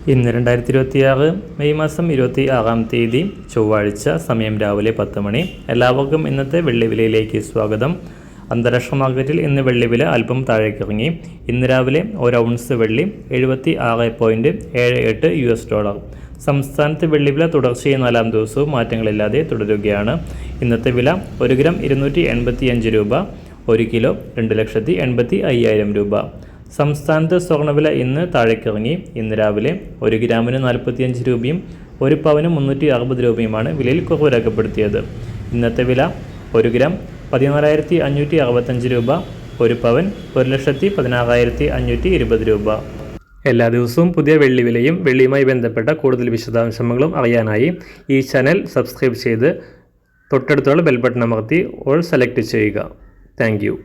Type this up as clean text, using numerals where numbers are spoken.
ഇന്ന് 2026 മെയ് മാസം 26-ാം തീയതി ചൊവ്വാഴ്ച, സമയം രാവിലെ 10 മണി. എല്ലാവർക്കും ഇന്നത്തെ വെള്ളിവിലയിലേക്ക് സ്വാഗതം. അന്താരാഷ്ട്ര മാർക്കറ്റിൽ ഇന്ന് വെള്ളിവില അല്പം താഴേക്കിറങ്ങി. ഇന്ന് രാവിലെ ഒരു ഔൺസ് വെള്ളി 76.78 $. സംസ്ഥാനത്ത് വെള്ളിവില തുടർച്ചയായി 4-ാം ദിവസവും മാറ്റങ്ങളില്ലാതെ തുടരുകയാണ്. ഇന്നത്തെ വില 1 ഗ്രാം 285 രൂപ, 1 കിലോ 2,85,000 രൂപ. സംസ്ഥാനത്ത് സ്വർണ്ണവില ഇന്ന് താഴേക്കിറങ്ങി. ഇന്ന് രാവിലെ 1 ഗ്രാമിന് 45 രൂപയും 1 പവന് 360 രൂപയുമാണ് വിലയിൽ കുറവ് രേഖപ്പെടുത്തിയത്. ഇന്നത്തെ വില 1 ഗ്രാം 14,565 രൂപ, 1 പവൻ 1,16,520 രൂപ. എല്ലാ ദിവസവും പുതിയ വെള്ളിവിലയും വെള്ളിയുമായി ബന്ധപ്പെട്ട കൂടുതൽ വിശദാംശങ്ങളും അറിയാനായി ഈ ചാനൽ സബ്സ്ക്രൈബ് ചെയ്ത് തൊട്ടടുത്തുള്ള ബെൽ ബട്ടൺ അമർത്തി ഓൾ സെലക്ട് ചെയ്യുക. Thank you.